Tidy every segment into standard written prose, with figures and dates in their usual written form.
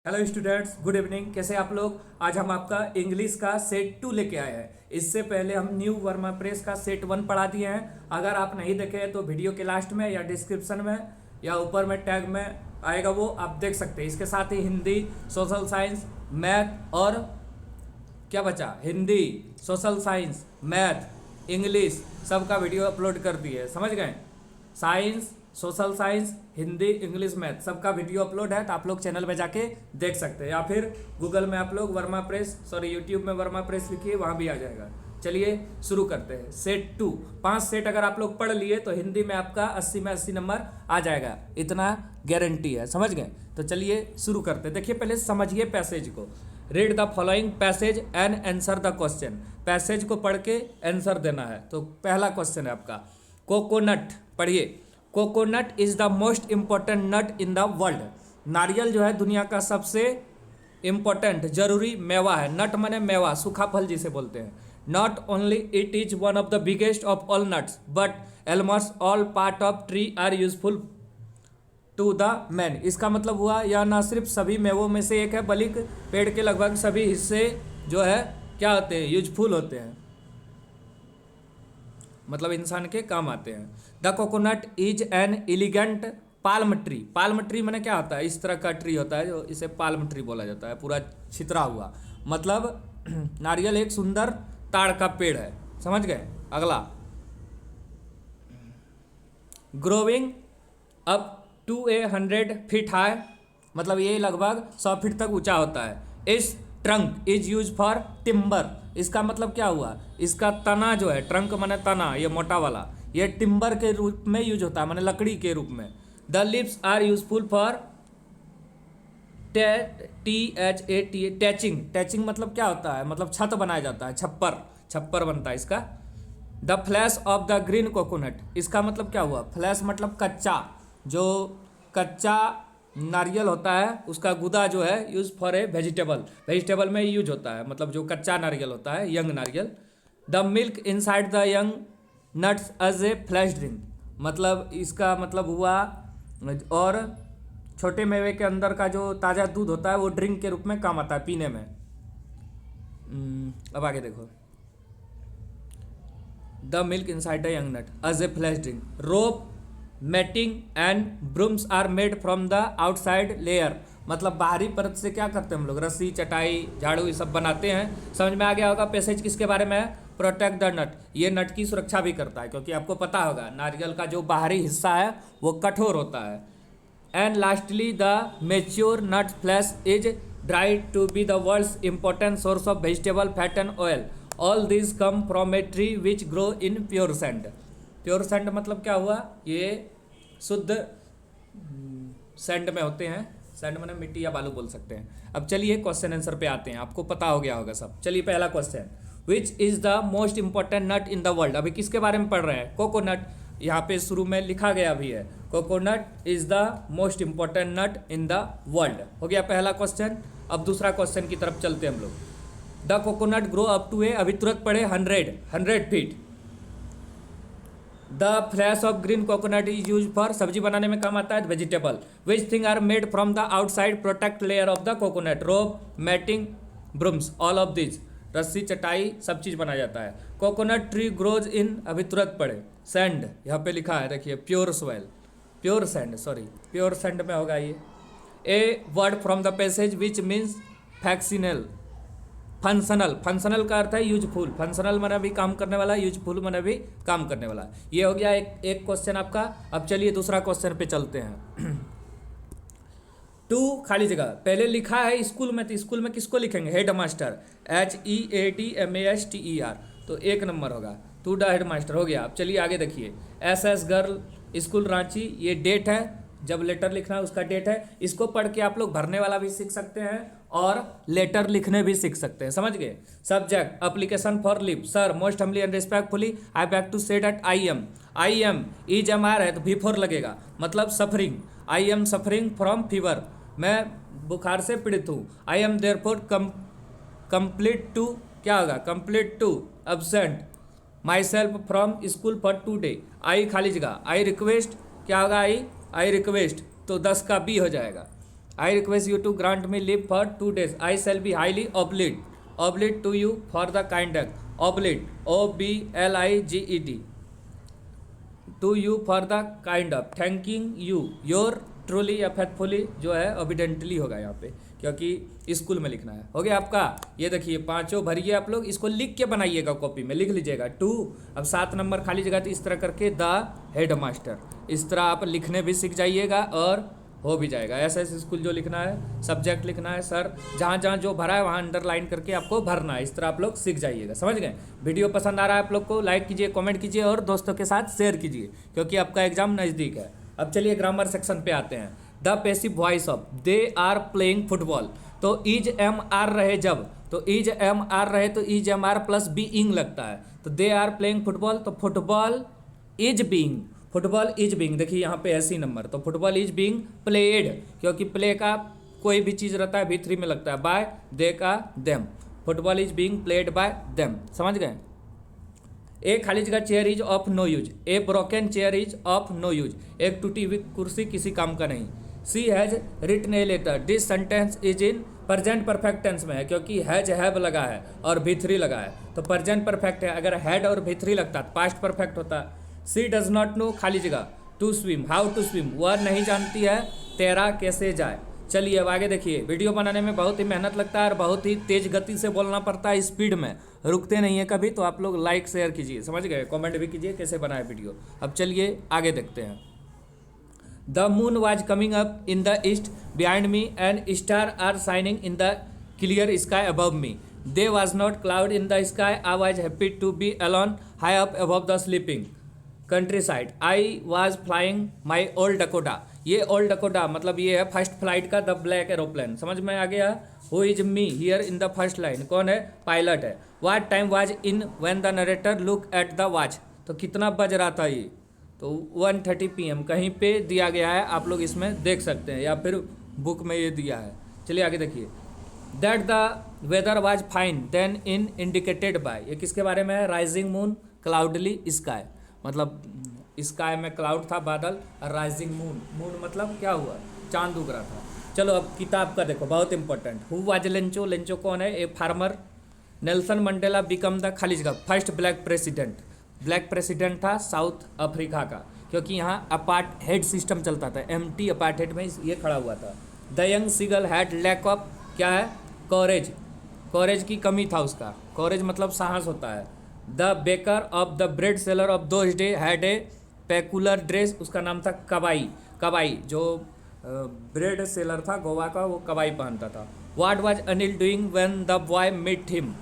Hello students, good evening. कैसे आप लोग? आज हम आपका इंग्लिश का सेट 2 लेके आए हैं। इससे पहले हम न्यू वर्मा प्रेस का सेट 1 पढ़ा दिए हैं। अगर आप नहीं देखे हैं तो वीडियो के लास्ट में या डिस्क्रिप्शन में या ऊपर में टैग में आएगा, वो आप देख सकते हैं। इसके साथ ही हिंदी, सोशल साइंस, मैथ और क्या बचा, Hindi, social science, math, English सबका वीडियो अपलोड कर दिए। समझ गए? Science, social science, Hindi, English, math सबका वीडियो अपलोड है, तो आप लोग चैनल में जाके देख सकते हैं, या फिर गूगल में आप लोग वर्मा प्रेस यूट्यूब में वर्मा प्रेस लिखिए, वहाँ भी आ जाएगा। चलिए शुरू करते हैं। सेट 2 5 सेट अगर आप लोग पढ़ लिए तो हिंदी में आपका 80 में 80 नंबर आ जाएगा, इतना गारंटी है। समझ गए? तो चलिए शुरू करते हैं। देखिए, पहले समझिए पैसेज को। Read the following passage and answer the question. Passage को पढ़ के आंसर देना है। तो पहला क्वेश्चन है आपका, कोकोनट। पढ़िए, coconut is the most important nut in the world. नारियल जो है दुनिया का सबसे इंपॉर्टेंट, जरूरी मेवा है। नट माने मेवा, सूखा फल जिसे बोलते हैं। Not only it is one of the biggest of all nuts but almost all part of tree are useful to the man. इसका मतलब हुआ, यह न सिर्फ सभी मेवों में से एक है, बल्कि पेड़ के लगभग सभी हिस्से जो है क्या होते हैं, यूजफुल होते हैं, मतलब इंसान के काम आते हैं। The coconut is an elegant palm tree. Palm tree मैंने क्या होता है, इस तरह का ट्री होता है जो इसे पाल्म ट्री बोला जाता है, पूरा छितरा हुआ। मतलब नारियल एक सुंदर ताड़ का पेड़ है। समझ गए? अगला, growing up to 100 feet high, मतलब ये लगभग 100 फीट तक ऊंचा होता है। इस trunk is use for timber. इसका मतलब क्या हुआ, इसका तना जो है, ट्रंक माने तना, ये मोटा वाला, ये टिम्बर के रूप में यूज होता है, माने लकड़ी के रूप में। The lips are useful for THAT thatching. Thatching मतलब क्या होता है, मतलब छत बनाया जाता है, छप्पर, छप्पर बनता है इसका। The flesh of the green coconut, इसका मतलब क्या हुआ, फ्लैश मतलब कच्चा, जो कच्चा नारियल होता है उसका गुदा जो है use for a vegetable, vegetable में यूज होता है, मतलब जो कच्चा नारियल होता है, यंग नारियल। The milk inside the young nuts as a flash drink, मतलब इसका मतलब हुआ, और छोटे मेवे के अंदर का जो ताज़ा दूध होता है वो ड्रिंक के रूप में काम आता है, पीने में। अब आगे देखो, the milk inside the young nut as a flash drink. Rope, matting and brooms are made from the outside layer, मतलब बाहरी परत से क्या करते हैं हम लोग, रस्सी, चटाई, झाड़ू, ये सब बनाते हैं। समझ में आ गया होगा। पैसेज किसके बारे में है, प्रोटेक्ट द नट, ये नट की सुरक्षा भी करता है, क्योंकि आपको पता होगा नारियल का जो बाहरी हिस्सा है वो कठोर होता है। And lastly the mature nut flash is dried to be the world's important source of vegetable fat and oil. All this come from a tree which grow in pure sand. Pure sand मतलब क्या हुआ, ये शुद्ध sand में होते हैं। Sand माने मिट्टी या बालू बोल सकते हैं। अब चलिए क्वेश्चन आंसर पे आते हैं, आपको पता हो गया होगा सब। चलिए पहला question, which is the most important nut in the world. अभी किसके बारे में पढ़ रहे हैं, कोकोनट। यहाँ पे शुरू में लिखा गया भी है, coconut is the most important nut in the world. हो गया पहला क्वेश्चन। अब दूसरा क्वेश्चन की तरफ चलते हैं हम लोग। The coconut grow up to a, अभी तुरंत पढ़े, 100 feet. The flesh of green coconut is use for, सब्जी बनाने में काम आता है, vegetable. Which thing are made from the outside protect layer of the coconut. Rope, matting, brooms, all of this, रस्सी, चटाई, सब चीज़ बनाया जाता है। कोकोनट ट्री ग्रोज इन, अभी तुरंत पढ़े, सैंड, यहाँ पे लिखा है देखिए, pure soil, pure sand, sorry pure sand में होगा ये। A word from the passage which means factional, functional, functional का अर्थ है यूजफुल, फंक्शनल माने भी काम करने वाला, यूजफुल माने भी काम करने वाला। ये हो गया एक क्वेश्चन आपका। अब चलिए दूसरा क्वेश्चन पे चलते हैं। 2 खाली जगह, पहले लिखा है स्कूल में, तो स्कूल में किसको लिखेंगे, हेड मास्टर, HEADMASTER, तो 1 नंबर होगा, 2 द हेड मास्टर। हो गया। अब चलिए आगे देखिए, SS गर्ल स्कूल रांची, ये डेट है, जब लेटर लिखना है उसका डेट है। इसको पढ़ के आप लोग भरने वाला भी सीख सकते हैं और लेटर लिखने भी सीख सकते हैं। समझ गए? Subject, application for leave. Sir, most humbly and respectfully I beg to say that I am is M R है तो बिफोर लगेगा, मतलब suffering. I am suffering from fever, मैं बुखार से पीड़ित हूँ। I am therefore compelled to, क्या होगा, compelled to absent my self from school for 2 day. I खाली जगह, आई रिक्वेस्ट, क्या होगा, आई रिक्वेस्ट, तो 10 का बी हो जाएगा। I request you to grant me leave for 2 days. I shall be highly obliged to you for the kind act. Obliged OBLIGED to you for the kind of. Thanking you your truly या faithfully जो है obediently होगा यहाँ पे, क्योंकि school में लिखना है. हो गया आपका. ये देखिए पांचों भरिए आप लोग, इसको लिख के बनाइएगा, कॉपी में लिख लीजिएगा 2. अब 7 नंबर खाली जगह तो इस तरह करके द हेड मास्टर, इस तरह आप लिखने भी सीख जाइएगा और हो भी जाएगा. ऐसे स्कूल जो लिखना है, सब्जेक्ट लिखना है, सर जहाँ जहाँ जो भरा है वहाँ अंडरलाइन करके आपको भरना है. इस तरह आप लोग सीख जाइएगा. समझ गए. वीडियो पसंद आ रहा है आप लोग को, लाइक कीजिए, कमेंट कीजिए और दोस्तों के साथ शेयर कीजिए, क्योंकि आपका एग्जाम नज़दीक है. अब चलिए ग्रामर सेक्शन पे आते हैं. The passive voice of they are playing football. तो इज एम आर रहे जब, तो इज एम आर रहे तो is M are plus be ing लगता है. तो दे आर प्लेइंग फुटबॉल, तो football is being, football is being. देखिए यहाँ पे ऐसी नंबर, तो फुटबॉल इज बीइंग प्लेड, क्योंकि प्ले का कोई भी चीज़ रहता है V3 में लगता है. बाय दे का them. Football is being played by them. समझ गए. ए खाली जगह chair is of no use. A broken chair is of no use. एक टूटी हुई कुर्सी किसी काम का नहीं. She has written a letter. This sentence is in present perfect tense में है, क्योंकि हैज हैव लगा है और V3 लगा है, तो प्रेजेंट परफेक्ट है. अगर हैड और V3 लगता तो पास्ट परफेक्ट होता. सी डज नॉट नो खाली जगह to swim. How to swim, वह नहीं जानती है तैरा कैसे जाए. चलिए अब आगे देखिए. वीडियो बनाने में बहुत ही मेहनत लगता है और बहुत ही तेज गति से बोलना पड़ता है, स्पीड में, रुकते नहीं है कभी. तो आप लोग लाइक शेयर कीजिए, समझ गए, कमेंट भी कीजिए कैसे बनाए वीडियो. अब चलिए आगे देखते हैं. The moon was coming up in the east behind me and star are shining in the clear sky above me. They was not cloud in the sky. I was happy to be alone high up above the sleeping countryside. I was flying my old Dakota. ये old Dakota मतलब ये है first flight का the black aeroplane. समझ में आ गया. Who is me here in the first line, कौन है, पायलट है. What time was in when the narrator look at the watch. तो कितना बज रहा था ये, तो 1:30 PM कहीं पे दिया गया है, आप लोग इसमें देख सकते हैं, या फिर बुक में ये दिया है. चलिए आगे देखिए. That the weather was fine then in indicated by. ये किसके बारे में है, राइजिंग मून क्लाउडली स्काई, मतलब स्काई में क्लाउड था, बादल, और राइजिंग मून, मून मतलब क्या हुआ, चांद उग रहा था. चलो अब किताब का देखो, बहुत important. Who was Lencho. Lencho कौन है, a farmer. Nelson Mandela become the खाली जगह first black president. Black president था साउथ अफ्रीका का, क्योंकि यहाँ अपार्ट हेड सिस्टम चलता था, MT अपार्ट में ये खड़ा हुआ था. The young seagull had lack of क्या है, कॉरेज. कॉरेज की कमी था उसका. कॉरेज मतलब साहस होता है. The baker of the bread seller of those day had a peculiar dress. उसका नाम था कबाई. कबाई जो ब्रेड सेलर था गोवा का, वो कबाई पहनता था. What was Anil doing when the boy met him.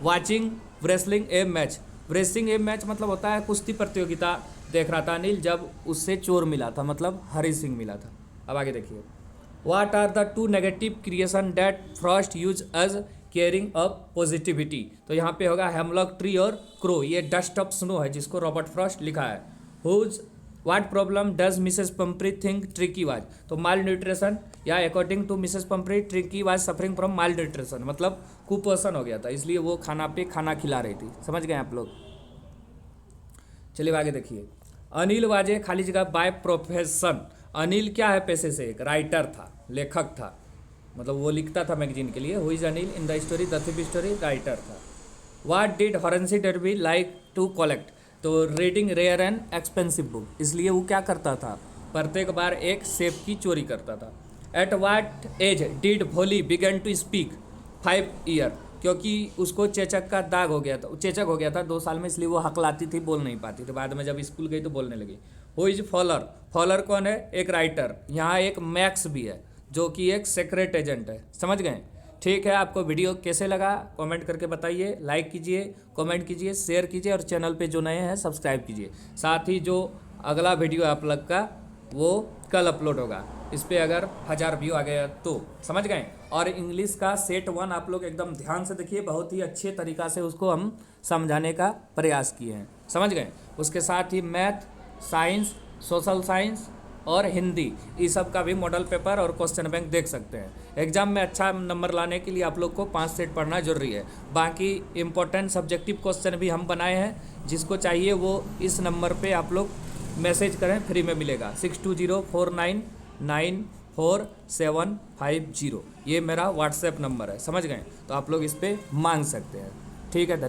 Watching wrestling a match. Wrestling a match मतलब होता है कुश्ती प्रतियोगिता देख रहा था अनिल, जब उससे चोर मिला था, मतलब हरी सिंह मिला था. अब आगे देखिए. What are the 2 negative creatures that Frost use as carriers of positivity. तो यहाँ पे होगा हेमलॉक ट्री और क्रो. ये डस्ट ऑफ स्नो है जिसको रॉबर्ट फ्रॉस्ट लिखा है. Whose what problem does Mrs Pumphrey think Tricki was. तो माल न्यूट्रिशन, या according to Mrs Pumphrey Tricki was suffering from malnutrition, मतलब कुपोषण हो गया था, इसलिए वो खाना पे खाना खिला रही थी. समझ गए आप लोग. चलिए आगे देखिए. अनिल वाजे खाली जगह बाय प्रोफेशन. अनिल क्या है पेशे से, एक राइटर था, लेखक था, मतलब वो लिखता था मैगजीन के लिए. Who is Anil in the story, the thief story, writer था. व्हाट डिड हॉरेंसी डेवी लाइक टू कलेक्ट. तो reading rare and expensive book, इसलिए वो क्या करता था, प्रत्येक बार एक सेब की चोरी करता था. एट वाट एज डिड भोली बिगन टू स्पीक. 5 ईयर, क्योंकि उसको चेचक का दाग हो गया था, चेचक हो गया था 2 साल में, इसलिए वो हकलाती थी, बोल नहीं पाती थी. बाद में जब स्कूल गई तो बोलने लगी. Who is faller. फॉलर कौन है, एक राइटर. यहाँ एक मैक्स भी है जो कि एक सीक्रेट एजेंट है. समझ गए. ठीक है, आपको वीडियो कैसे लगा कमेंट करके बताइए. लाइक कीजिए, कमेंट कीजिए, शेयर कीजिए, और चैनल पे जो नए हैं सब्सक्राइब कीजिए. साथ ही जो अगला वीडियो आप लोग का वो कल अपलोड होगा, इस पर अगर 1000 व्यू आ गया तो. समझ गए. और इंग्लिश का सेट 1 आप लोग एकदम ध्यान से देखिए, बहुत ही अच्छे तरीक़ा से उसको हम समझाने का प्रयास किए हैं. समझ गए. उसके साथ ही मैथ, साइंस, सोशल साइंस और हिंदी, इस सब का भी मॉडल पेपर और क्वेश्चन बैंक देख सकते हैं. एग्जाम में अच्छा नंबर लाने के लिए आप लोग को 5 सेट पढ़ना जरूरी है. बाकी इंपॉर्टेंट सब्जेक्टिव क्वेश्चन भी हम बनाए हैं, जिसको चाहिए वो इस नंबर पे आप लोग मैसेज करें, फ्री में मिलेगा. 620499 4750। ये मेरा व्हाट्सएप नंबर है, समझ गए? तो आप लोग इस पर मांग सकते हैं। ठीक है, धन्यवाद।